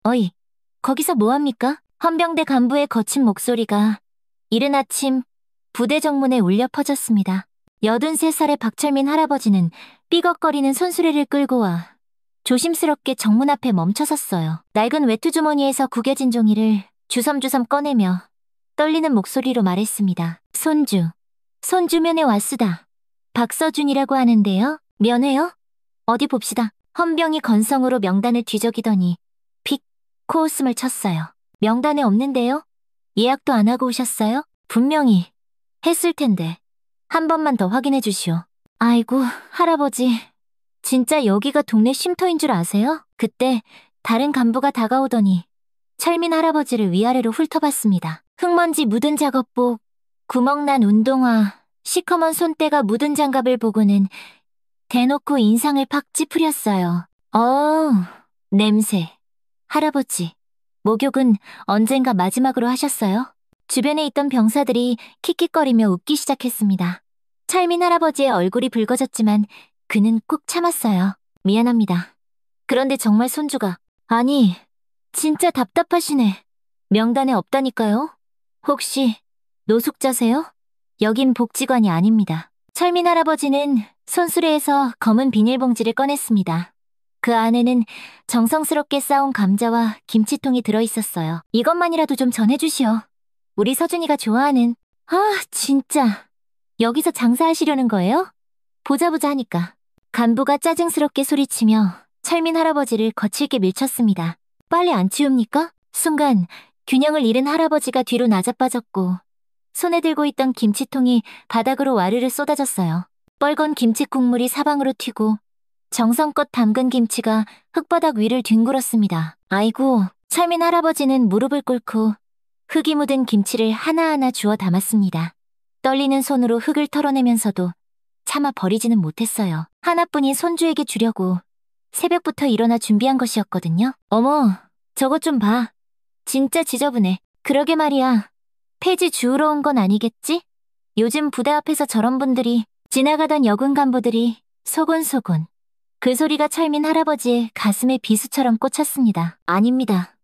어이, 거기서 뭐합니까? 헌병대 간부의 거친 목소리가 이른 아침 부대 정문에 울려 퍼졌습니다. 83살의 박철민 할아버지는 삐걱거리는 손수레를 끌고 와 조심스럽게 정문 앞에 멈춰섰어요. 낡은 외투 주머니에서 구겨진 종이를 주섬주섬 꺼내며 떨리는 목소리로 말했습니다. 손주 면회 왔수다. 박서준이라고 하는데요. 면회요? 어디 봅시다. 헌병이 건성으로 명단을 뒤적이더니 픽 코웃음을 쳤어요. 명단에 없는데요? 예약도 안 하고 오셨어요? 분명히 했을 텐데 한 번만 더 확인해 주시오. 아이고, 할아버지. 진짜 여기가 동네 쉼터인 줄 아세요? 그때 다른 간부가 다가오더니 철민 할아버지를 위아래로 훑어봤습니다. 흙먼지 묻은 작업복, 구멍난 운동화, 시커먼 손때가 묻은 장갑을 보고는 대놓고 인상을 팍 찌푸렸어요. 냄새. 할아버지, 목욕은 언젠가 마지막으로 하셨어요? 주변에 있던 병사들이 킥킥거리며 웃기 시작했습니다. 철민 할아버지의 얼굴이 붉어졌지만 그는 꾹 참았어요. 미안합니다. 그런데 정말 손주가, 아니, 진짜 답답하시네. 명단에 없다니까요? 혹시 노숙자세요? 여긴 복지관이 아닙니다. 철민 할아버지는 손수레에서 검은 비닐봉지를 꺼냈습니다. 그 안에는 정성스럽게 싸온 감자와 김치통이 들어있었어요. 이것만이라도 좀 전해주시오. 우리 서준이가 좋아하는. 진짜. 여기서 장사하시려는 거예요? 보자 하니까. 간부가 짜증스럽게 소리치며 철민 할아버지를 거칠게 밀쳤습니다. 빨리 안 치웁니까? 순간 균형을 잃은 할아버지가 뒤로 나자빠졌고 손에 들고 있던 김치통이 바닥으로 와르르 쏟아졌어요. 뻘건 김치 국물이 사방으로 튀고 정성껏 담근 김치가 흙바닥 위를 뒹굴었습니다. 아이고, 철민 할아버지는 무릎을 꿇고 흙이 묻은 김치를 하나하나 주워 담았습니다. 떨리는 손으로 흙을 털어내면서도 차마 버리지는 못했어요. 하나뿐인 손주에게 주려고 새벽부터 일어나 준비한 것이었거든요. 어머, 저것 좀 봐. 진짜 지저분해. 그러게 말이야. 폐지 주우러 온 건 아니겠지? 요즘 부대 앞에서 저런 분들이, 지나가던 여군 간부들이 소곤소곤. 그 소리가 철민 할아버지의 가슴에 비수처럼 꽂혔습니다. 아닙니다.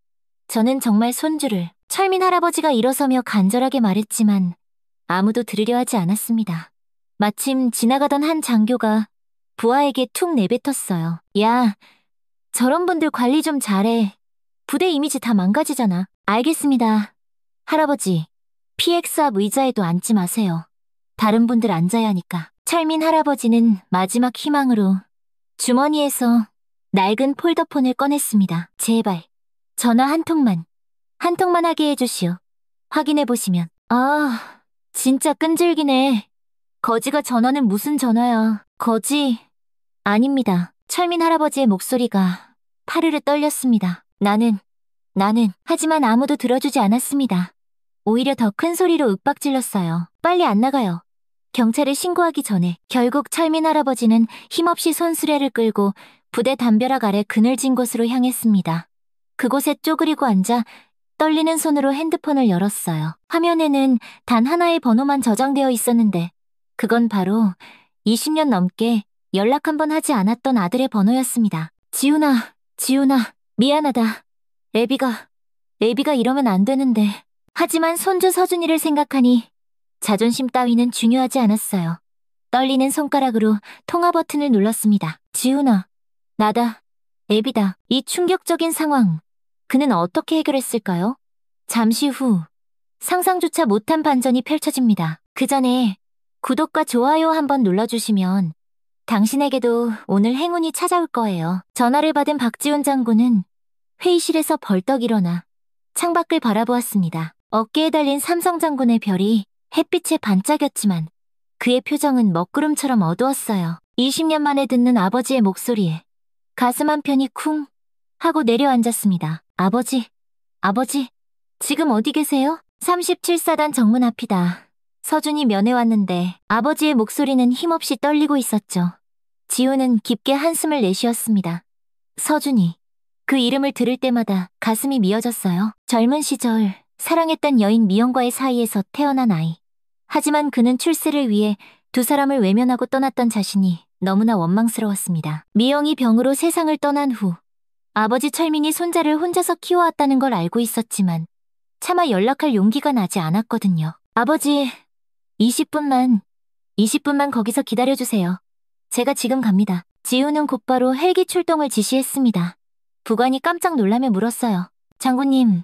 저는 정말 손주를. 철민 할아버지가 일어서며 간절하게 말했지만 아무도 들으려 하지 않았습니다. 마침 지나가던 한 장교가 부하에게 툭 내뱉었어요. 야, 저런 분들 관리 좀 잘해. 부대 이미지 다 망가지잖아. 알겠습니다. 할아버지, PX 앞 의자에도 앉지 마세요. 다른 분들 앉아야 하니까. 철민 할아버지는 마지막 희망으로 주머니에서 낡은 폴더폰을 꺼냈습니다. 제발, 전화 한 통만 하게 해주시오. 확인해보시면. 진짜 끈질기네. 거지가 전화는 무슨 전화야. 거지? 아닙니다. 철민 할아버지의 목소리가 파르르 떨렸습니다. 나는. 하지만 아무도 들어주지 않았습니다. 오히려 더 큰 소리로 윽박질렀어요. 빨리 안 나가요. 경찰에 신고하기 전에. 결국 철민 할아버지는 힘없이 손수레를 끌고 부대 담벼락 아래 그늘진 곳으로 향했습니다. 그곳에 쪼그리고 앉아 떨리는 손으로 핸드폰을 열었어요. 화면에는 단 하나의 번호만 저장되어 있었는데 그건 바로 20년 넘게 연락 한 번 하지 않았던 아들의 번호였습니다. 지훈아, 미안하다. 애비가 이러면 안 되는데. 하지만 손주 서준이를 생각하니 자존심 따위는 중요하지 않았어요. 떨리는 손가락으로 통화 버튼을 눌렀습니다. 지훈아, 나다. 애비다. 이 충격적인 상황, 그는 어떻게 해결했을까요? 잠시 후 상상조차 못한 반전이 펼쳐집니다. 그 전에 구독과 좋아요 한번 눌러주시면 당신에게도 오늘 행운이 찾아올 거예요. 전화를 받은 박지훈 장군은 회의실에서 벌떡 일어나 창밖을 바라보았습니다. 어깨에 달린 삼성 장군의 별이 햇빛에 반짝였지만 그의 표정은 먹구름처럼 어두웠어요. 20년 만에 듣는 아버지의 목소리에 가슴 한편이 쿵 하고 내려앉았습니다. 아버지, 지금 어디 계세요? 37사단 정문 앞이다. 서준이 면회 왔는데 아버지의 목소리는 힘없이 떨리고 있었죠. 지우는 깊게 한숨을 내쉬었습니다. 서준이, 그 이름을 들을 때마다 가슴이 미어졌어요. 젊은 시절 사랑했던 여인 미영과의 사이에서 태어난 아이. 하지만 그는 출세를 위해 두 사람을 외면하고 떠났던 자신이 너무나 원망스러웠습니다. 미영이 병으로 세상을 떠난 후 아버지 철민이 손자를 혼자서 키워왔다는 걸 알고 있었지만 차마 연락할 용기가 나지 않았거든요. 아버지, 20분만 거기서 기다려주세요. 제가 지금 갑니다. 지우는 곧바로 헬기 출동을 지시했습니다. 부관이 깜짝 놀라며 물었어요. 장군님,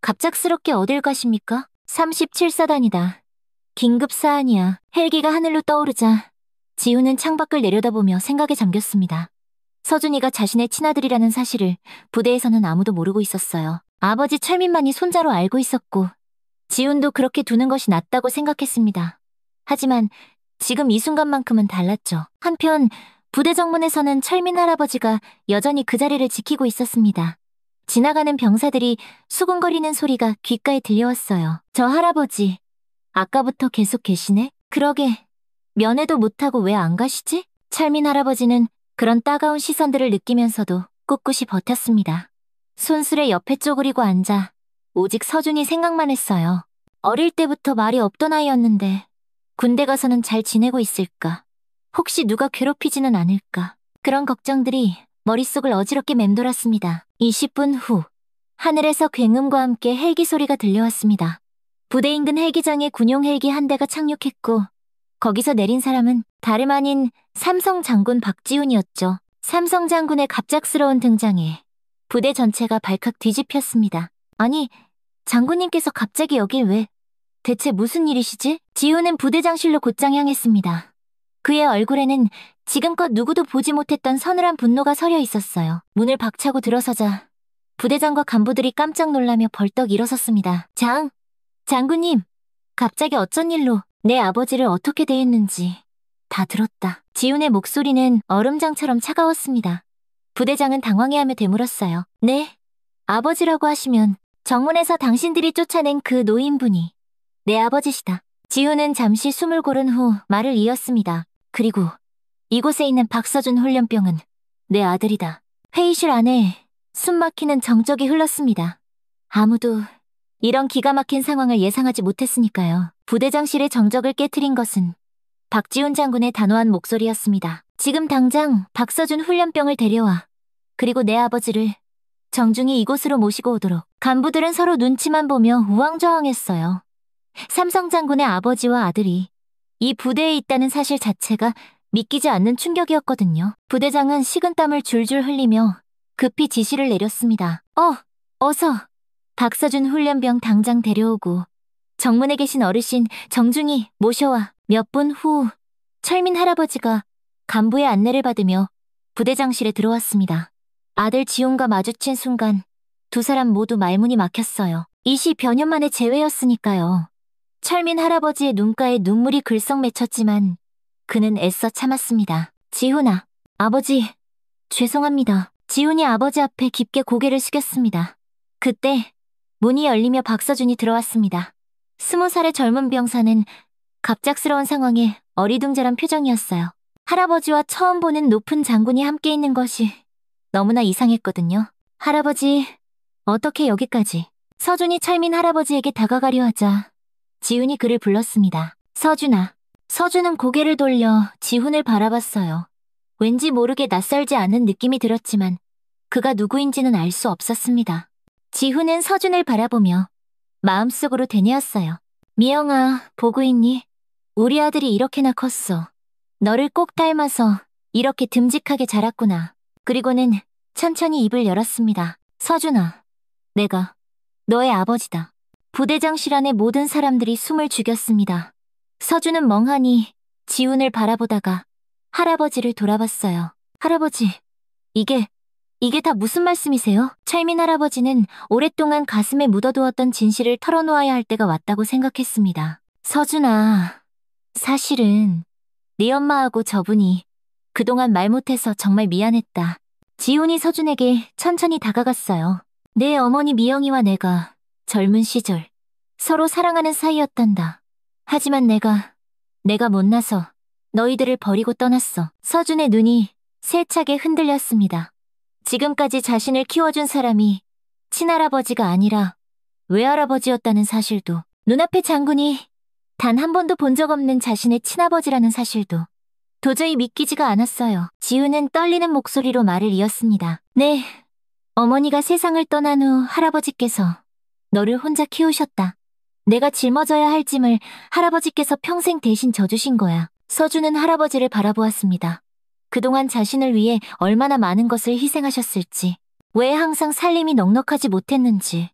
갑작스럽게 어딜 가십니까? 37사단이다. 긴급 사안이야. 헬기가 하늘로 떠오르자 지우는 창밖을 내려다보며 생각에 잠겼습니다. 서준이가 자신의 친아들이라는 사실을 부대에서는 아무도 모르고 있었어요. 아버지 철민만이 손자로 알고 있었고 지훈도 그렇게 두는 것이 낫다고 생각했습니다. 하지만 지금 이 순간만큼은 달랐죠. 한편 부대 정문에서는 철민 할아버지가 여전히 그 자리를 지키고 있었습니다. 지나가는 병사들이 수군거리는 소리가 귓가에 들려왔어요. 저 할아버지, 아까부터 계속 계시네? 그러게, 면회도 못하고 왜 안 가시지? 철민 할아버지는 그런 따가운 시선들을 느끼면서도 꿋꿋이 버텼습니다. 손수레 옆에 쪼그리고 앉아 오직 서준이 생각만 했어요. 어릴 때부터 말이 없던 아이였는데 군대 가서는 잘 지내고 있을까? 혹시 누가 괴롭히지는 않을까? 그런 걱정들이 머릿속을 어지럽게 맴돌았습니다. 20분 후, 하늘에서 굉음과 함께 헬기 소리가 들려왔습니다. 부대 인근 헬기장에 군용 헬기 한 대가 착륙했고 거기서 내린 사람은 다름 아닌 삼성 장군 박지훈이었죠. 삼성 장군의 갑작스러운 등장에 부대 전체가 발칵 뒤집혔습니다. 아니, 장군님께서 갑자기 여길 왜? 대체 무슨 일이시지? 지훈은 부대장실로 곧장 향했습니다. 그의 얼굴에는 지금껏 누구도 보지 못했던 서늘한 분노가 서려 있었어요. 문을 박차고 들어서자 부대장과 간부들이 깜짝 놀라며 벌떡 일어섰습니다. 장군님, 갑자기 어쩐 일로 내 아버지를 어떻게 대했는지 다 들었다. 지훈의 목소리는 얼음장처럼 차가웠습니다. 부대장은 당황해하며 되물었어요. 네, 아버지라고 하시면 정문에서 당신들이 쫓아낸 그 노인분이 내 아버지시다. 지훈은 잠시 숨을 고른 후 말을 이었습니다. 그리고 이곳에 있는 박서준 훈련병은 내 아들이다. 회의실 안에 숨막히는 정적이 흘렀습니다. 아무도 이런 기가 막힌 상황을 예상하지 못했으니까요. 부대장실의 정적을 깨트린 것은 박지훈 장군의 단호한 목소리였습니다. 지금 당장 박서준 훈련병을 데려와. 그리고 내 아버지를 정중히 이곳으로 모시고 오도록. 간부들은 서로 눈치만 보며 우왕좌왕했어요. 삼성 장군의 아버지와 아들이 이 부대에 있다는 사실 자체가 믿기지 않는 충격이었거든요. 부대장은 식은땀을 줄줄 흘리며 급히 지시를 내렸습니다. 어서 박서준 훈련병 당장 데려오고 정문에 계신 어르신 정중히 모셔와. 몇 분 후 철민 할아버지가 간부의 안내를 받으며 부대장실에 들어왔습니다. 아들 지훈과 마주친 순간 두 사람 모두 말문이 막혔어요. 20여 년 만의 재회였으니까요. 철민 할아버지의 눈가에 눈물이 글썽 맺혔지만 그는 애써 참았습니다. 지훈아, 아버지, 죄송합니다. 지훈이 아버지 앞에 깊게 고개를 숙였습니다. 그때 문이 열리며 박서준이 들어왔습니다. 20살의 젊은 병사는 갑작스러운 상황에 어리둥절한 표정이었어요. 할아버지와 처음 보는 높은 장군이 함께 있는 것이 너무나 이상했거든요. 할아버지, 어떻게 여기까지? 서준이 철민 할아버지에게 다가가려 하자 지훈이 그를 불렀습니다. 서준아. 서준은 고개를 돌려 지훈을 바라봤어요. 왠지 모르게 낯설지 않은 느낌이 들었지만 그가 누구인지는 알 수 없었습니다. 지훈은 서준을 바라보며 마음속으로 되뇌었어요. 미영아, 보고 있니? 우리 아들이 이렇게나 컸어. 너를 꼭 닮아서 이렇게 듬직하게 자랐구나. 그리고는 천천히 입을 열었습니다. 서준아, 내가 너의 아버지다. 부대장실 안의 모든 사람들이 숨을 죽였습니다. 서준은 멍하니 지훈을 바라보다가 할아버지를 돌아봤어요. 할아버지, 이게 다 무슨 말씀이세요? 철민 할아버지는 오랫동안 가슴에 묻어두었던 진실을 털어놓아야 할 때가 왔다고 생각했습니다. 서준아, 사실은 네 엄마하고 저분이 그동안 말 못해서 정말 미안했다. 지훈이 서준에게 천천히 다가갔어요. 내 어머니 미영이와 내가 젊은 시절 서로 사랑하는 사이였단다. 하지만 내가 못나서 너희들을 버리고 떠났어. 서준의 눈이 세차게 흔들렸습니다. 지금까지 자신을 키워준 사람이 친할아버지가 아니라 외할아버지였다는 사실도, 눈앞의 장군이 단 한 번도 본 적 없는 자신의 친아버지라는 사실도 도저히 믿기지가 않았어요. 지훈은 떨리는 목소리로 말을 이었습니다. 네, 어머니가 세상을 떠난 후 할아버지께서 너를 혼자 키우셨다. 내가 짊어져야 할 짐을 할아버지께서 평생 대신 져주신 거야. 서준은 할아버지를 바라보았습니다. 그동안 자신을 위해 얼마나 많은 것을 희생하셨을지, 왜 항상 살림이 넉넉하지 못했는지,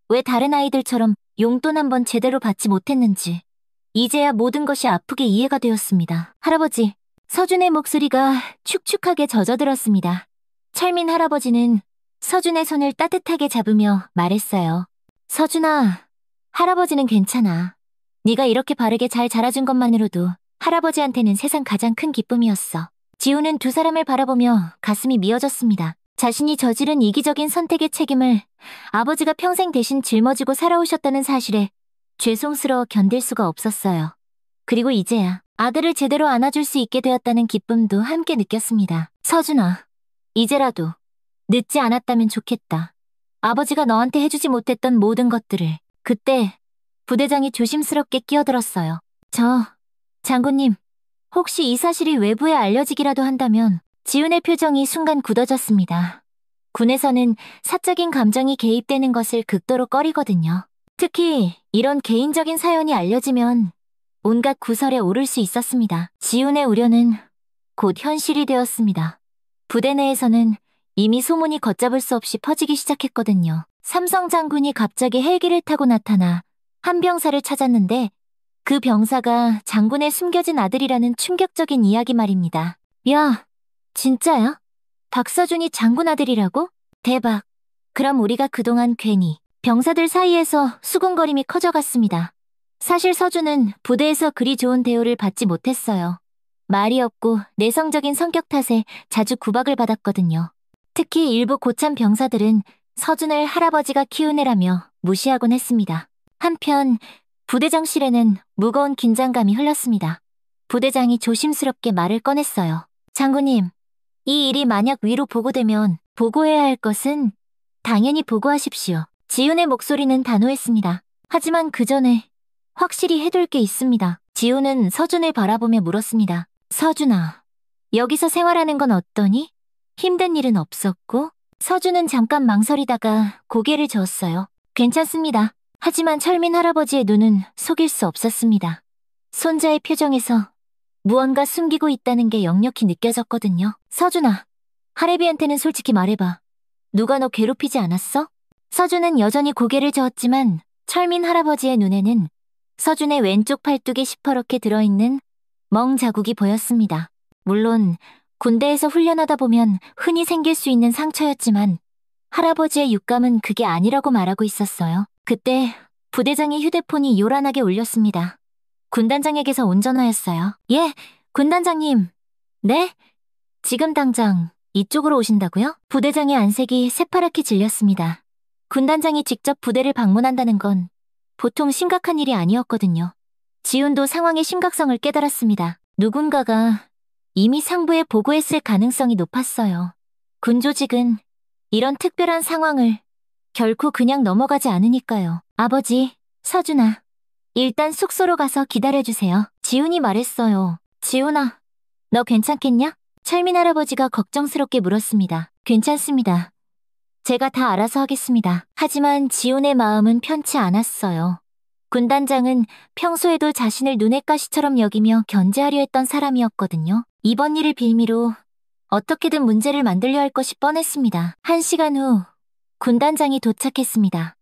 왜 다른 아이들처럼 용돈 한 번 제대로 받지 못했는지, 이제야 모든 것이 아프게 이해가 되었습니다. 할아버지, 서준의 목소리가 축축하게 젖어들었습니다. 철민 할아버지는 서준의 손을 따뜻하게 잡으며 말했어요. 서준아, 할아버지는 괜찮아. 네가 이렇게 바르게 잘 자라준 것만으로도 할아버지한테는 세상 가장 큰 기쁨이었어. 지우는 두 사람을 바라보며 가슴이 미어졌습니다. 자신이 저지른 이기적인 선택의 책임을 아버지가 평생 대신 짊어지고 살아오셨다는 사실에 죄송스러워 견딜 수가 없었어요. 그리고 이제야 아들을 제대로 안아줄 수 있게 되었다는 기쁨도 함께 느꼈습니다. 서준아, 이제라도 늦지 않았다면 좋겠다. 아버지가 너한테 해주지 못했던 모든 것들을. 그때 부대장이 조심스럽게 끼어들었어요. 장군님, 혹시 이 사실이 외부에 알려지기라도 한다면. 지훈의 표정이 순간 굳어졌습니다. 군에서는 사적인 감정이 개입되는 것을 극도로 꺼리거든요. 특히 이런 개인적인 사연이 알려지면 온갖 구설에 오를 수 있었습니다. 지훈의 우려는 곧 현실이 되었습니다. 부대 내에서는 이미 소문이 걷잡을 수 없이 퍼지기 시작했거든요. 삼성 장군이 갑자기 헬기를 타고 나타나 한 병사를 찾았는데 그 병사가 장군의 숨겨진 아들이라는 충격적인 이야기 말입니다. 야, 진짜야? 박서준이 장군 아들이라고? 대박. 그럼 우리가 그동안 괜히 병사들 사이에서 수군거림이 커져갔습니다. 사실 서준은 부대에서 그리 좋은 대우를 받지 못했어요. 말이 없고 내성적인 성격 탓에 자주 구박을 받았거든요. 특히 일부 고참 병사들은 서준을 할아버지가 키운 애라며 무시하곤 했습니다. 한편 부대장실에는 무거운 긴장감이 흘렀습니다. 부대장이 조심스럽게 말을 꺼냈어요. 장군님, 이 일이 만약 위로 보고되면 보고해야 할 것은 당연히 보고하십시오. 지훈의 목소리는 단호했습니다. 하지만 그 전에 확실히 해둘 게 있습니다. 지훈은 서준을 바라보며 물었습니다. 서준아, 여기서 생활하는 건 어떠니? 힘든 일은 없었고? 서준은 잠깐 망설이다가 고개를 저었어요. 괜찮습니다. 하지만 철민 할아버지의 눈은 속일 수 없었습니다. 손자의 표정에서 무언가 숨기고 있다는 게 역력히 느껴졌거든요. 서준아, 할애비한테는 솔직히 말해봐. 누가 너 괴롭히지 않았어? 서준은 여전히 고개를 저었지만 철민 할아버지의 눈에는 서준의 왼쪽 팔뚝에 시퍼렇게 들어있는 멍 자국이 보였습니다. 물론 군대에서 훈련하다 보면 흔히 생길 수 있는 상처였지만 할아버지의 육감은 그게 아니라고 말하고 있었어요. 그때 부대장의 휴대폰이 요란하게 울렸습니다. 군단장에게서 온 전화였어요. 예, 군단장님. 네? 지금 당장 이쪽으로 오신다고요? 부대장의 안색이 새파랗게 질렸습니다. 군단장이 직접 부대를 방문한다는 건 보통 심각한 일이 아니었거든요. 지훈도 상황의 심각성을 깨달았습니다. 누군가가 이미 상부에 보고했을 가능성이 높았어요. 군 조직은 이런 특별한 상황을 결코 그냥 넘어가지 않으니까요. 아버지, 서준아. 일단 숙소로 가서 기다려주세요. 지훈이 말했어요. 지훈아, 너 괜찮겠냐? 철민 할아버지가 걱정스럽게 물었습니다. 괜찮습니다. 제가 다 알아서 하겠습니다. 하지만 지훈의 마음은 편치 않았어요. 군단장은 평소에도 자신을 눈엣 가시처럼 여기며 견제하려 했던 사람이었거든요. 이번 일을 빌미로 어떻게든 문제를 만들려 할 것이 뻔했습니다. 1시간 후 군단장이 도착했습니다.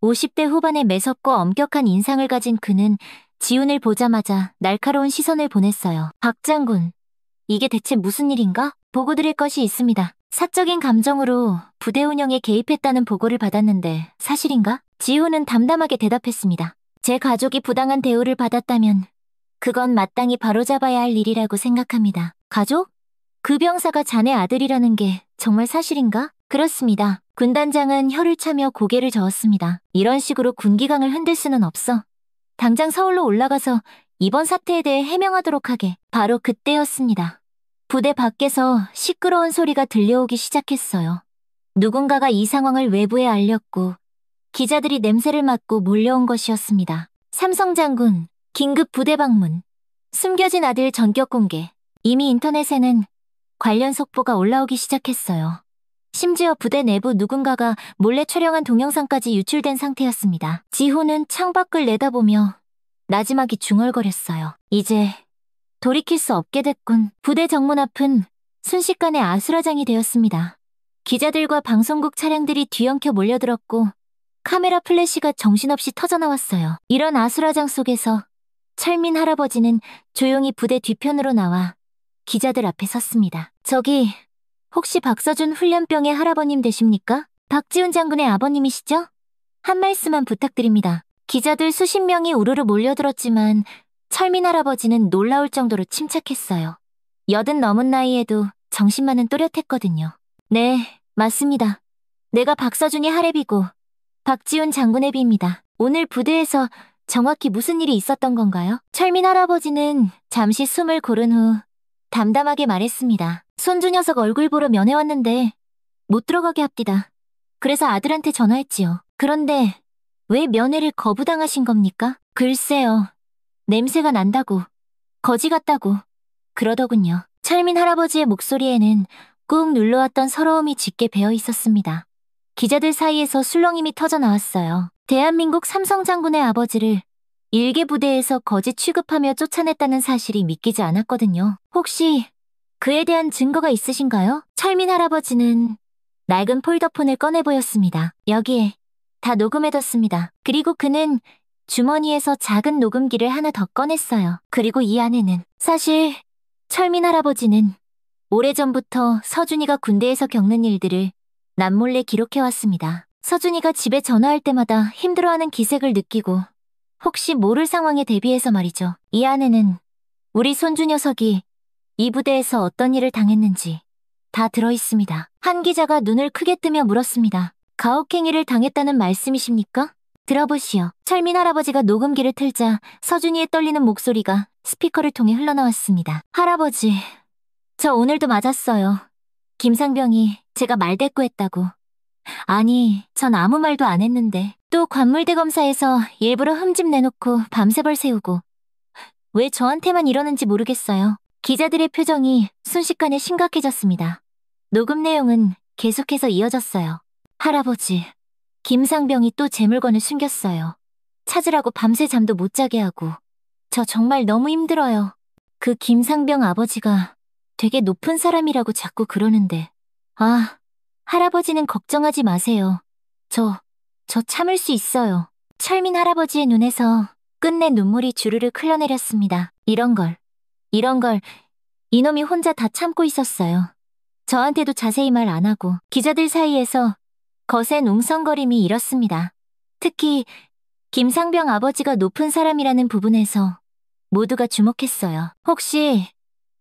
50대 후반의 매섭고 엄격한 인상을 가진 그는 지훈을 보자마자 날카로운 시선을 보냈어요. 박 장군, 이게 대체 무슨 일인가? 보고 드릴 것이 있습니다. 사적인 감정으로 부대 운영에 개입했다는 보고를 받았는데 사실인가? 지훈은 담담하게 대답했습니다. 제 가족이 부당한 대우를 받았다면 그건 마땅히 바로잡아야 할 일이라고 생각합니다. 가족? 그 병사가 자네 아들이라는 게 정말 사실인가? 그렇습니다. 군단장은 혀를 차며 고개를 저었습니다. 이런 식으로 군기강을 흔들 수는 없어. 당장 서울로 올라가서 이번 사태에 대해 해명하도록 하게. 바로 그때였습니다. 부대 밖에서 시끄러운 소리가 들려오기 시작했어요. 누군가가 이 상황을 외부에 알렸고 기자들이 냄새를 맡고 몰려온 것이었습니다. 삼성 장군, 긴급 부대 방문. 숨겨진 아들 전격 공개. 이미 인터넷에는 관련 속보가 올라오기 시작했어요. 심지어 부대 내부 누군가가 몰래 촬영한 동영상까지 유출된 상태였습니다. 지호는 창밖을 내다보며 나지막이 중얼거렸어요. 이제 돌이킬 수 없게 됐군. 부대 정문 앞은 순식간에 아수라장이 되었습니다. 기자들과 방송국 차량들이 뒤엉켜 몰려들었고 카메라 플래시가 정신없이 터져나왔어요. 이런 아수라장 속에서 철민 할아버지는 조용히 부대 뒤편으로 나와 기자들 앞에 섰습니다. 저기 혹시 박서준 훈련병의 할아버님 되십니까? 박지훈 장군의 아버님이시죠? 한 말씀만 부탁드립니다. 기자들 수십 명이 우르르 몰려들었지만 철민 할아버지는 놀라울 정도로 침착했어요. 80 넘은 나이에도 정신만은 또렷했거든요. 네, 맞습니다. 내가 박서준이 할애비고 박지훈 장군의 비입니다. 오늘 부대에서 정확히 무슨 일이 있었던 건가요? 철민 할아버지는 잠시 숨을 고른 후 담담하게 말했습니다. 손주 녀석 얼굴 보러 면회 왔는데 못 들어가게 합디다. 그래서 아들한테 전화했지요. 그런데 왜 면회를 거부당하신 겁니까? 글쎄요. 냄새가 난다고, 거지 같다고 그러더군요. 철민 할아버지의 목소리에는 꾹 눌러왔던 서러움이 짙게 배어 있었습니다. 기자들 사이에서 술렁임이 터져나왔어요. 대한민국 삼성 장군의 아버지를 일개 부대에서 거지 취급하며 쫓아냈다는 사실이 믿기지 않았거든요. 혹시 그에 대한 증거가 있으신가요? 철민 할아버지는 낡은 폴더폰을 꺼내 보였습니다. 여기에 다 녹음해뒀습니다. 그리고 그는 주머니에서 작은 녹음기를 하나 더 꺼냈어요. 그리고 이 안에는 사실 철민 할아버지는 오래전부터 서준이가 군대에서 겪는 일들을 남몰래 기록해왔습니다. 서준이가 집에 전화할 때마다 힘들어하는 기색을 느끼고 혹시 모를 상황에 대비해서 말이죠. 이 안에는 우리 손주 녀석이 이 부대에서 어떤 일을 당했는지 다 들어있습니다. 한 기자가 눈을 크게 뜨며 물었습니다. 가혹행위를 당했다는 말씀이십니까? 들어보시오. 철민 할아버지가 녹음기를 틀자 서준이의 떨리는 목소리가 스피커를 통해 흘러나왔습니다. 할아버지, 저 오늘도 맞았어요. 김상병이 제가 말대꾸했다고. 아니, 전 아무 말도 안 했는데. 또 관물대 검사에서 일부러 흠집 내놓고 밤새벌 세우고. 왜 저한테만 이러는지 모르겠어요. 기자들의 표정이 순식간에 심각해졌습니다. 녹음 내용은 계속해서 이어졌어요. 할아버지, 김상병이 또 제 물건을 숨겼어요. 찾으라고 밤새 잠도 못 자게 하고. 저 정말 너무 힘들어요. 그 김상병 아버지가 되게 높은 사람이라고 자꾸 그러는데. 아, 할아버지는 걱정하지 마세요. 저 참을 수 있어요. 철민 할아버지의 눈에서 끝내 눈물이 주르륵 흘러내렸습니다. 이런 걸 이놈이 혼자 다 참고 있었어요. 저한테도 자세히 말 안 하고. 기자들 사이에서 거센 웅성거림이 일었습니다. 특히 김상병 아버지가 높은 사람이라는 부분에서 모두가 주목했어요. 혹시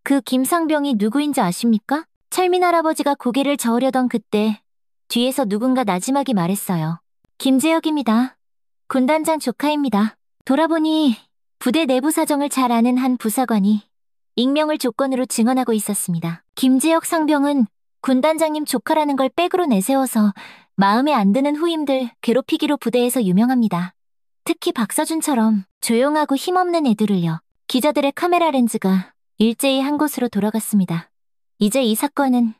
그 김상병이 누구인지 아십니까? 철민 할아버지가 고개를 저으려던 그때 뒤에서 누군가 나지막이 말했어요. 김재혁입니다. 군단장 조카입니다. 돌아보니 부대 내부 사정을 잘 아는 한 부사관이 익명을 조건으로 증언하고 있었습니다. 김재혁 상병은 군단장님 조카라는 걸 백으로 내세워서 마음에 안 드는 후임들 괴롭히기로 부대에서 유명합니다. 특히 박서준처럼 조용하고 힘없는 애들을요. 기자들의 카메라 렌즈가 일제히 한 곳으로 돌아갔습니다. 이제 이 사건은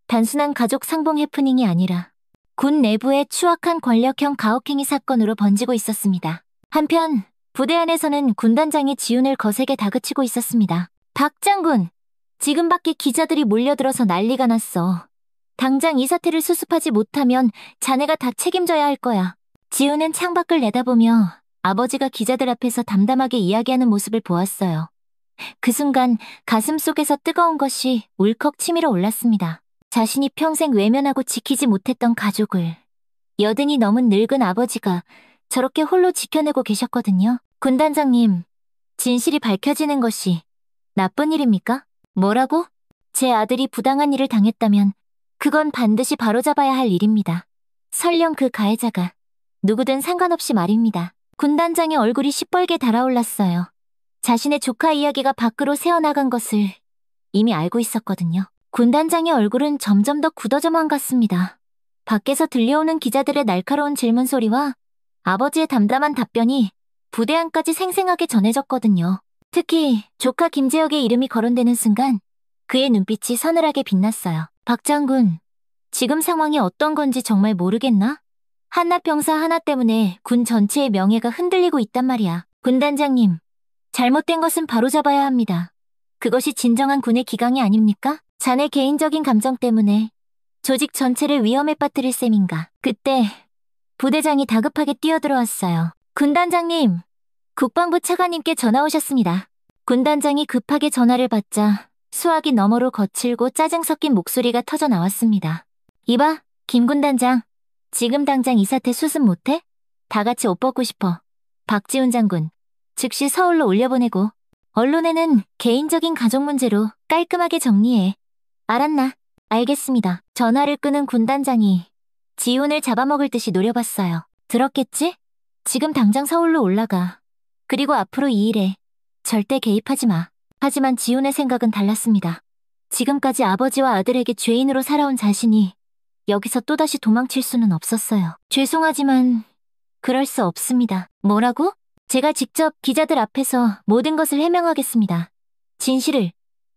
단순한 가족 상봉 해프닝이 아니라 군 내부의 추악한 권력형 가혹행위 사건으로 번지고 있었습니다. 한편 부대 안에서는 군단장이 지훈을 거세게 다그치고 있었습니다. 박 장군, 지금 밖에 기자들이 몰려들어서 난리가 났어. 당장 이 사태를 수습하지 못하면 자네가 다 책임져야 할 거야. 지훈은 창밖을 내다보며 아버지가 기자들 앞에서 담담하게 이야기하는 모습을 보았어요. 그 순간 가슴속에서 뜨거운 것이 울컥 치밀어 올랐습니다. 자신이 평생 외면하고 지키지 못했던 가족을 80이 넘은 늙은 아버지가 저렇게 홀로 지켜내고 계셨거든요. 군단장님, 진실이 밝혀지는 것이 나쁜 일입니까? 뭐라고? 제 아들이 부당한 일을 당했다면 그건 반드시 바로잡아야 할 일입니다. 설령 그 가해자가 누구든 상관없이 말입니다. 군단장의 얼굴이 시뻘게 달아올랐어요. 자신의 조카 이야기가 밖으로 새어나간 것을 이미 알고 있었거든요. 군단장의 얼굴은 점점 더 굳어져만 갔습니다. 밖에서 들려오는 기자들의 날카로운 질문 소리와 아버지의 담담한 답변이 부대 안까지 생생하게 전해졌거든요. 특히 조카 김재혁의 이름이 거론되는 순간 그의 눈빛이 서늘하게 빛났어요. 박 장군, 지금 상황이 어떤 건지 정말 모르겠나? 한나병사 하나 때문에 군 전체의 명예가 흔들리고 있단 말이야. 군단장님, 잘못된 것은 바로잡아야 합니다. 그것이 진정한 군의 기강이 아닙니까? 자네 개인적인 감정 때문에 조직 전체를 위험에 빠뜨릴 셈인가. 그때 부대장이 다급하게 뛰어들어왔어요. 군단장님, 국방부 차관님께 전화 오셨습니다. 군단장이 급하게 전화를 받자 수화기 너머로 거칠고 짜증 섞인 목소리가 터져 나왔습니다. 이봐, 김 군단장. 지금 당장 이 사태 수습 못해? 다 같이 옷 벗고 싶어. 박지훈 장군, 즉시 서울로 올려보내고 언론에는 개인적인 가족 문제로 깔끔하게 정리해. 알았나? 알겠습니다. 전화를 끄는 군단장이 지훈을 잡아먹을 듯이 노려봤어요. 들었겠지? 지금 당장 서울로 올라가. 그리고 앞으로 이 일에 절대 개입하지 마. 하지만 지훈의 생각은 달랐습니다. 지금까지 아버지와 아들에게 죄인으로 살아온 자신이 여기서 또다시 도망칠 수는 없었어요. 죄송하지만 그럴 수 없습니다. 뭐라고? 제가 직접 기자들 앞에서 모든 것을 해명하겠습니다. 진실을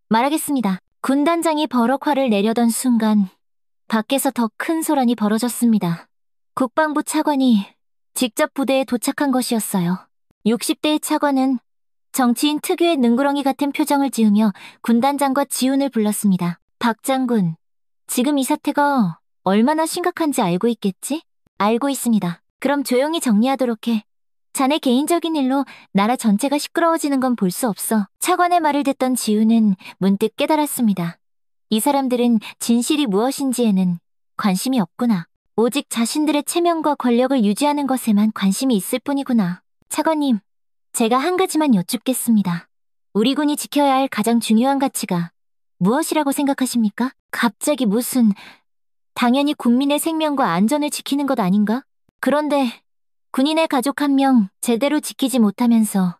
말하겠습니다. 군단장이 버럭 화를 내려던 순간 밖에서 더 큰 소란이 벌어졌습니다. 국방부 차관이 직접 부대에 도착한 것이었어요. 60대의 차관은 정치인 특유의 능구렁이 같은 표정을 지으며 군단장과 지훈을 불렀습니다. 박 장군, 지금 이 사태가 얼마나 심각한지 알고 있겠지? 알고 있습니다. 그럼 조용히 정리하도록 해. 자네 개인적인 일로 나라 전체가 시끄러워지는 건 볼 수 없어. 차관의 말을 듣던 지훈은 문득 깨달았습니다. 이 사람들은 진실이 무엇인지에는 관심이 없구나. 오직 자신들의 체면과 권력을 유지하는 것에만 관심이 있을 뿐이구나. 차관님, 제가 한 가지만 여쭙겠습니다. 우리 군이 지켜야 할 가장 중요한 가치가 무엇이라고 생각하십니까? 갑자기 무슨... 당연히 국민의 생명과 안전을 지키는 것 아닌가? 그런데 군인의 가족 한 명 제대로 지키지 못하면서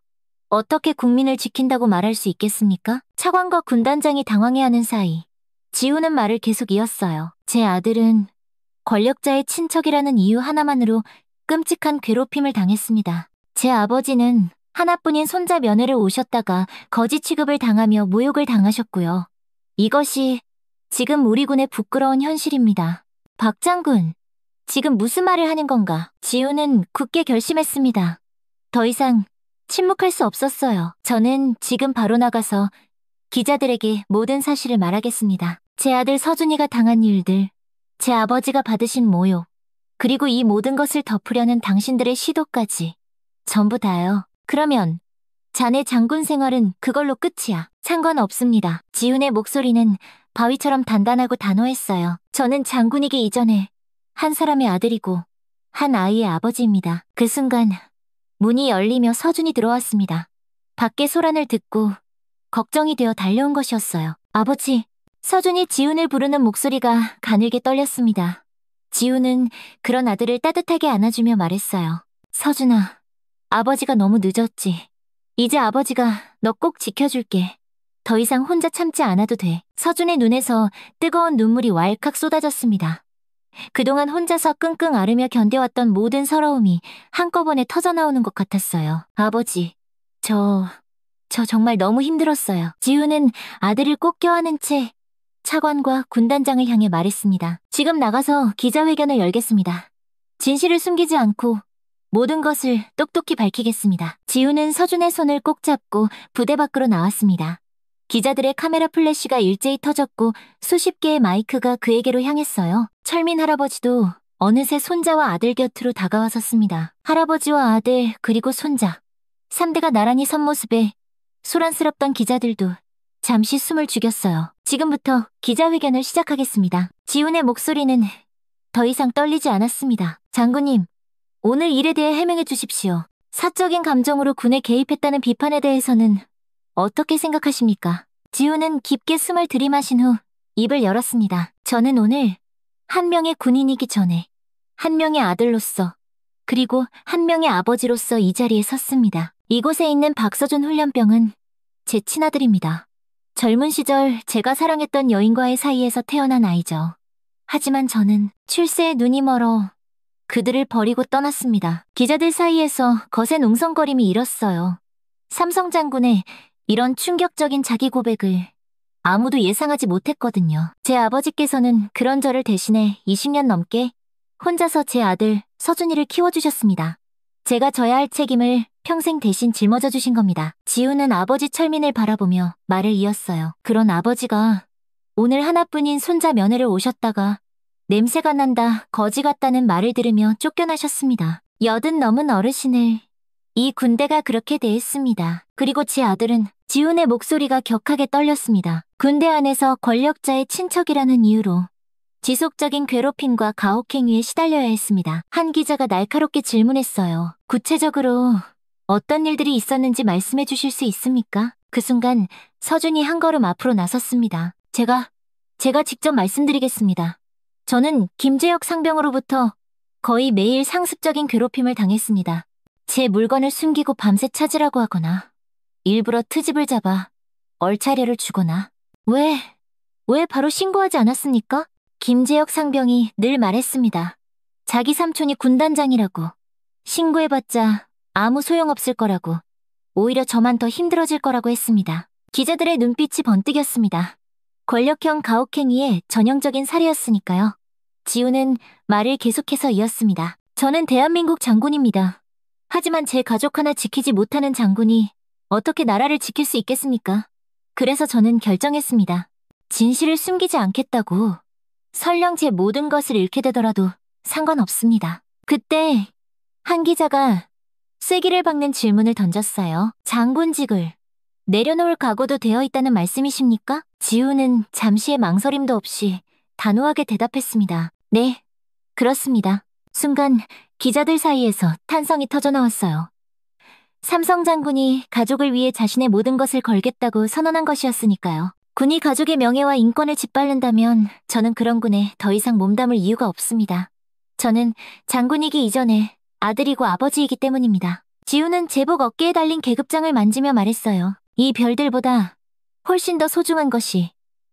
어떻게 국민을 지킨다고 말할 수 있겠습니까? 차관과 군단장이 당황해하는 사이 지훈은 말을 계속 이었어요. 제 아들은 권력자의 친척이라는 이유 하나만으로 끔찍한 괴롭힘을 당했습니다. 제 아버지는 하나뿐인 손자 면회를 오셨다가 거지 취급을 당하며 모욕을 당하셨고요. 이것이 지금 우리 군의 부끄러운 현실입니다. 박 장군, 지금 무슨 말을 하는 건가? 지훈은 굳게 결심했습니다. 더 이상 침묵할 수 없었어요. 저는 지금 바로 나가서 기자들에게 모든 사실을 말하겠습니다. 제 아들 서준이가 당한 일들, 제 아버지가 받으신 모욕, 그리고 이 모든 것을 덮으려는 당신들의 시도까지 전부 다요. 그러면 자네 장군 생활은 그걸로 끝이야. 상관없습니다. 지훈의 목소리는 바위처럼 단단하고 단호했어요. 저는 장군이기 이전에 한 사람의 아들이고 한 아이의 아버지입니다. 그 순간 문이 열리며 서준이 들어왔습니다. 밖의 소란을 듣고 걱정이 되어 달려온 것이었어요. 아버지, 서준이 지훈을 부르는 목소리가 가늘게 떨렸습니다. 지훈은 그런 아들을 따뜻하게 안아주며 말했어요. 서준아, 아버지가 너무 늦었지. 이제 아버지가 너 꼭 지켜줄게. 더 이상 혼자 참지 않아도 돼. 서준의 눈에서 뜨거운 눈물이 왈칵 쏟아졌습니다. 그동안 혼자서 끙끙 앓으며 견뎌왔던 모든 서러움이 한꺼번에 터져나오는 것 같았어요. 아버지, 저 정말 너무 힘들었어요. 지훈은 아들을 꼭 껴안은 채 차관과 군단장을 향해 말했습니다. 지금 나가서 기자회견을 열겠습니다. 진실을 숨기지 않고 모든 것을 똑똑히 밝히겠습니다. 지훈은 서준의 손을 꼭 잡고 부대 밖으로 나왔습니다. 기자들의 카메라 플래시가 일제히 터졌고 수십 개의 마이크가 그에게로 향했어요. 철민 할아버지도 어느새 손자와 아들 곁으로 다가와 섰습니다. 할아버지와 아들 그리고 손자 3대가 나란히 선 모습에 소란스럽던 기자들도 잠시 숨을 죽였어요. 지금부터 기자회견을 시작하겠습니다. 지훈의 목소리는 더 이상 떨리지 않았습니다. 장군님, 오늘 일에 대해 해명해 주십시오. 사적인 감정으로 군에 개입했다는 비판에 대해서는 어떻게 생각하십니까? 지훈은 깊게 숨을 들이마신 후 입을 열었습니다. 저는 오늘 한 명의 군인이기 전에 한 명의 아들로서 그리고 한 명의 아버지로서 이 자리에 섰습니다. 이곳에 있는 박서준 훈련병은 제 친아들입니다. 젊은 시절 제가 사랑했던 여인과의 사이에서 태어난 아이죠. 하지만 저는 출세에 눈이 멀어 그들을 버리고 떠났습니다. 기자들 사이에서 거센 웅성거림이 일었어요. 삼성 장군의 이런 충격적인 자기 고백을 아무도 예상하지 못했거든요. 제 아버지께서는 그런 저를 대신해 20년 넘게 혼자서 제 아들 서준이를 키워주셨습니다. 제가 져야 할 책임을 평생 대신 짊어져 주신 겁니다. 지우는 아버지 철민을 바라보며 말을 이었어요. 그런 아버지가 오늘 하나뿐인 손자 면회를 오셨다가 냄새가 난다, 거지 같다는 말을 들으며 쫓겨나셨습니다. 80 넘은 어르신을 이 군대가 그렇게 대했습니다. 그리고 제 아들은 지훈의 목소리가 격하게 떨렸습니다. 군대 안에서 권력자의 친척이라는 이유로 지속적인 괴롭힘과 가혹행위에 시달려야 했습니다. 한 기자가 날카롭게 질문했어요. 구체적으로 어떤 일들이 있었는지 말씀해 주실 수 있습니까? 그 순간 서준이 한 걸음 앞으로 나섰습니다. 제가 직접 말씀드리겠습니다. 저는 김재혁 상병으로부터 거의 매일 상습적인 괴롭힘을 당했습니다. 제 물건을 숨기고 밤새 찾으라고 하거나 일부러 트집을 잡아 얼차려를 주거나 왜 바로 신고하지 않았습니까? 김재혁 상병이 늘 말했습니다. 자기 삼촌이 군단장이라고. 신고해봤자 아무 소용없을 거라고. 오히려 저만 더 힘들어질 거라고 했습니다. 기자들의 눈빛이 번뜩였습니다. 권력형 가혹행위의 전형적인 사례였으니까요. 지우는 말을 계속해서 이었습니다. 저는 대한민국 장군입니다. 하지만 제 가족 하나 지키지 못하는 장군이 어떻게 나라를 지킬 수 있겠습니까? 그래서 저는 결정했습니다. 진실을 숨기지 않겠다고. 설령 제 모든 것을 잃게 되더라도 상관없습니다. 그때 한 기자가 쐐기를 박는 질문을 던졌어요. 장군직을 내려놓을 각오도 되어 있다는 말씀이십니까? 지우는 잠시의 망설임도 없이 단호하게 대답했습니다. 네, 그렇습니다. 순간 기자들 사이에서 탄성이 터져나왔어요. 삼성 장군이 가족을 위해 자신의 모든 것을 걸겠다고 선언한 것이었으니까요. 군이 가족의 명예와 인권을 짓밟는다면 저는 그런 군에 더 이상 몸담을 이유가 없습니다. 저는 장군이기 이전에 아들이고 아버지이기 때문입니다. 지우는 제복 어깨에 달린 계급장을 만지며 말했어요. 이 별들보다 훨씬 더 소중한 것이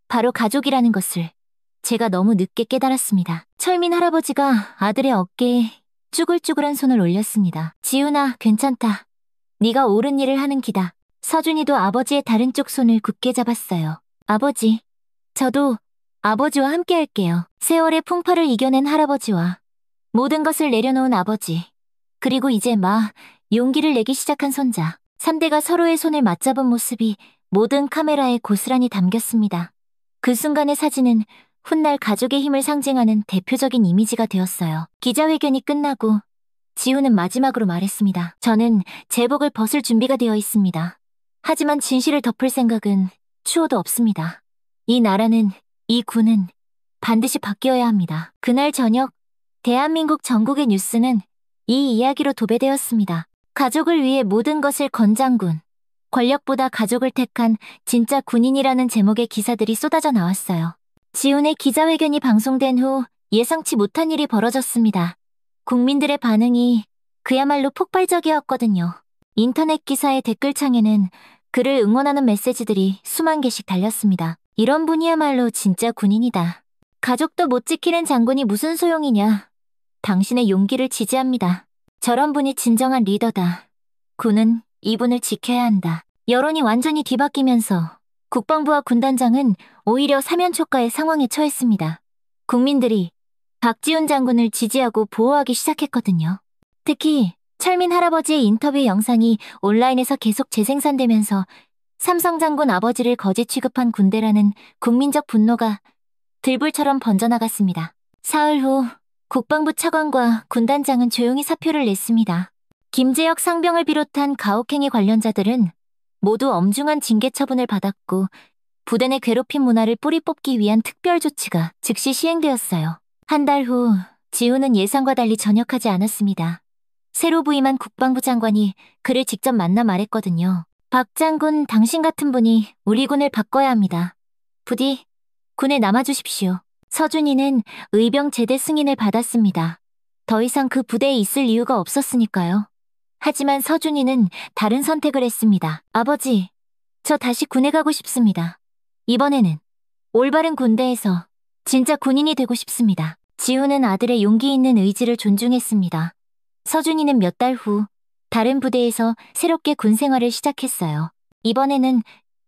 바로 가족이라는 것을 제가 너무 늦게 깨달았습니다. 철민 할아버지가 아들의 어깨에 쭈글쭈글한 손을 올렸습니다. 지훈아, 괜찮다. 네가 옳은 일을 하는 기다. 서준이도 아버지의 다른 쪽 손을 굳게 잡았어요. 아버지, 저도 아버지와 함께 할게요. 세월의 풍파를 이겨낸 할아버지와 모든 것을 내려놓은 아버지, 그리고 이제 용기를 내기 시작한 손자. 3대가 서로의 손을 맞잡은 모습이 모든 카메라에 고스란히 담겼습니다. 그 순간의 사진은 훗날 가족의 힘을 상징하는 대표적인 이미지가 되었어요. 기자회견이 끝나고 지우는 마지막으로 말했습니다. 저는 제복을 벗을 준비가 되어 있습니다. 하지만 진실을 덮을 생각은 추호도 없습니다. 이 나라는, 이 군은 반드시 바뀌어야 합니다. 그날 저녁 대한민국 전국의 뉴스는 이 이야기로 도배되었습니다. 가족을 위해 모든 것을 건 장군, 권력보다 가족을 택한 진짜 군인이라는 제목의 기사들이 쏟아져 나왔어요. 지훈의 기자회견이 방송된 후 예상치 못한 일이 벌어졌습니다. 국민들의 반응이 그야말로 폭발적이었거든요. 인터넷 기사의 댓글창에는 그를 응원하는 메시지들이 수만 개씩 달렸습니다. 이런 분이야말로 진짜 군인이다. 가족도 못 지키는 장군이 무슨 소용이냐. 당신의 용기를 지지합니다. 저런 분이 진정한 리더다. 군은 이분을 지켜야 한다. 여론이 완전히 뒤바뀌면서 국방부와 군단장은 오히려 사면초가의 상황에 처했습니다. 국민들이 박지훈 장군을 지지하고 보호하기 시작했거든요. 특히 철민 할아버지의 인터뷰 영상이 온라인에서 계속 재생산되면서 삼성 장군 아버지를 거지 취급한 군대라는 국민적 분노가 들불처럼 번져나갔습니다. 사흘 후 국방부 차관과 군단장은 조용히 사표를 냈습니다. 김재혁 상병을 비롯한 가혹행위 관련자들은 모두 엄중한 징계 처분을 받았고 부대 내 괴롭힘 문화를 뿌리 뽑기 위한 특별 조치가 즉시 시행되었어요. 한 달 후 지훈은 예상과 달리 전역하지 않았습니다. 새로 부임한 국방부 장관이 그를 직접 만나 말했거든요. 박 장군, 당신 같은 분이 우리 군을 바꿔야 합니다. 부디 군에 남아주십시오. 서준이는 의병 제대 승인을 받았습니다. 더 이상 그 부대에 있을 이유가 없었으니까요. 하지만 서준이는 다른 선택을 했습니다. 아버지, 저 다시 군에 가고 싶습니다. 이번에는 올바른 군대에서 진짜 군인이 되고 싶습니다. 지훈은 아들의 용기 있는 의지를 존중했습니다. 서준이는 몇 달 후 다른 부대에서 새롭게 군 생활을 시작했어요. 이번에는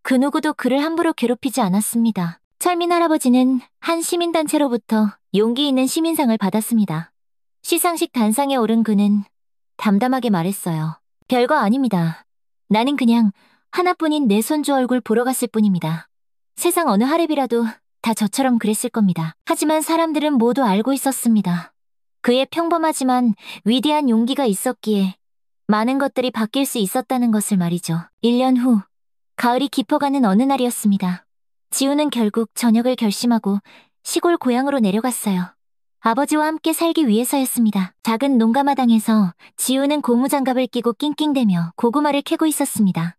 그 누구도 그를 함부로 괴롭히지 않았습니다. 철민 할아버지는 한 시민단체로부터 용기 있는 시민상을 받았습니다. 시상식 단상에 오른 그는 담담하게 말했어요. 별거 아닙니다. 나는 그냥 하나뿐인 내 손주 얼굴 보러 갔을 뿐입니다. 세상 어느 하랩이라도 다 저처럼 그랬을 겁니다. 하지만 사람들은 모두 알고 있었습니다. 그의 평범하지만 위대한 용기가 있었기에 많은 것들이 바뀔 수 있었다는 것을 말이죠. 1년 후, 가을이 깊어가는 어느 날이었습니다. 지우는 결국 전역을 결심하고 시골 고향으로 내려갔어요. 아버지와 함께 살기 위해서였습니다. 작은 농가마당에서 지우는 고무장갑을 끼고 낑낑대며 고구마를 캐고 있었습니다.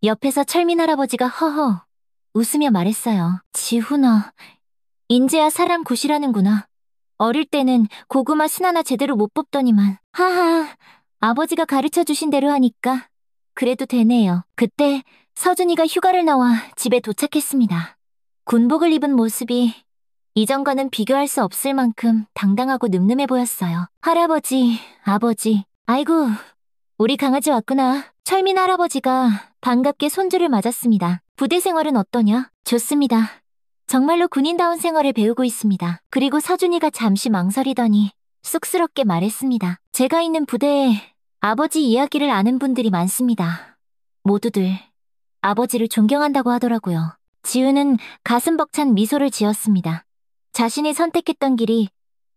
옆에서 철민 할아버지가 허허 웃으며 말했어요. 지훈아, 인제야 사람 굿이라는구나. 어릴 때는 고구마 순 하나 제대로 못 뽑더니만. 하하, 아버지가 가르쳐주신 대로 하니까 그래도 되네요. 그때 서준이가 휴가를 나와 집에 도착했습니다. 군복을 입은 모습이 이전과는 비교할 수 없을 만큼 당당하고 늠름해 보였어요. 할아버지, 아버지, 아이고, 우리 강아지 왔구나. 철민 할아버지가 반갑게 손주를 맞았습니다. 부대 생활은 어떠냐? 좋습니다. 정말로 군인다운 생활을 배우고 있습니다. 그리고 서준이가 잠시 망설이더니 쑥스럽게 말했습니다. 제가 있는 부대에 아버지 이야기를 아는 분들이 많습니다. 모두들 아버지를 존경한다고 하더라고요. 지우는 가슴 벅찬 미소를 지었습니다. 자신이 선택했던 길이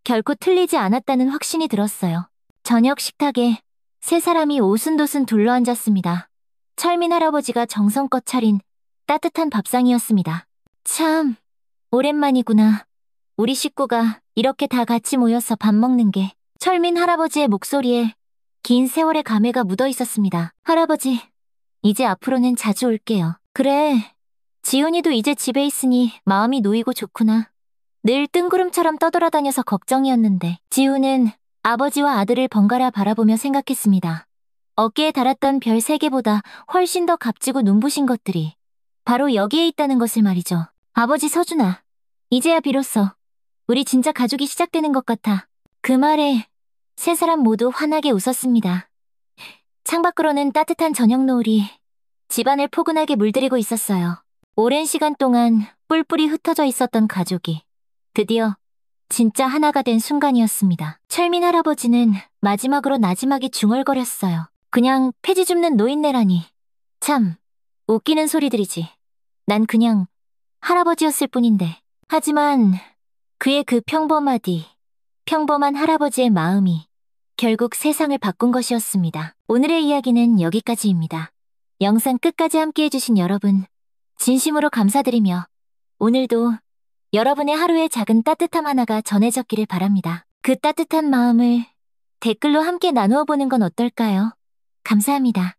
결코 틀리지 않았다는 확신이 들었어요. 저녁 식탁에 세 사람이 오순도순 둘러앉았습니다. 철민 할아버지가 정성껏 차린 따뜻한 밥상이었습니다. 참, 오랜만이구나. 우리 식구가 이렇게 다 같이 모여서 밥 먹는 게. 철민 할아버지의 목소리에 긴 세월의 감회가 묻어 있었습니다. 할아버지, 이제 앞으로는 자주 올게요. 그래, 지훈이도 이제 집에 있으니 마음이 놓이고 좋구나. 늘 뜬구름처럼 떠돌아다녀서 걱정이었는데. 지훈은 아버지와 아들을 번갈아 바라보며 생각했습니다. 어깨에 달았던 별 3개보다 훨씬 더 값지고 눈부신 것들이 바로 여기에 있다는 것을 말이죠. 아버지 서준아, 이제야 비로소 우리 진짜 가족이 시작되는 것 같아. 그 말에 세 사람 모두 환하게 웃었습니다. 창밖으로는 따뜻한 저녁 노을이 집안을 포근하게 물들이고 있었어요. 오랜 시간 동안 뿔뿔이 흩어져 있었던 가족이 드디어 진짜 하나가 된 순간이었습니다. 철민 할아버지는 마지막으로 나지막이 중얼거렸어요. 그냥 폐지 줍는 노인네라니. 참, 웃기는 소리들이지. 난 그냥 할아버지였을 뿐인데. 하지만 그의 그 평범한 할아버지의 마음이 결국 세상을 바꾼 것이었습니다. 오늘의 이야기는 여기까지입니다. 영상 끝까지 함께해주신 여러분, 진심으로 감사드리며 오늘도 여러분의 하루의 작은 따뜻함 하나가 전해졌기를 바랍니다. 그 따뜻한 마음을 댓글로 함께 나누어 보는 건 어떨까요? 감사합니다.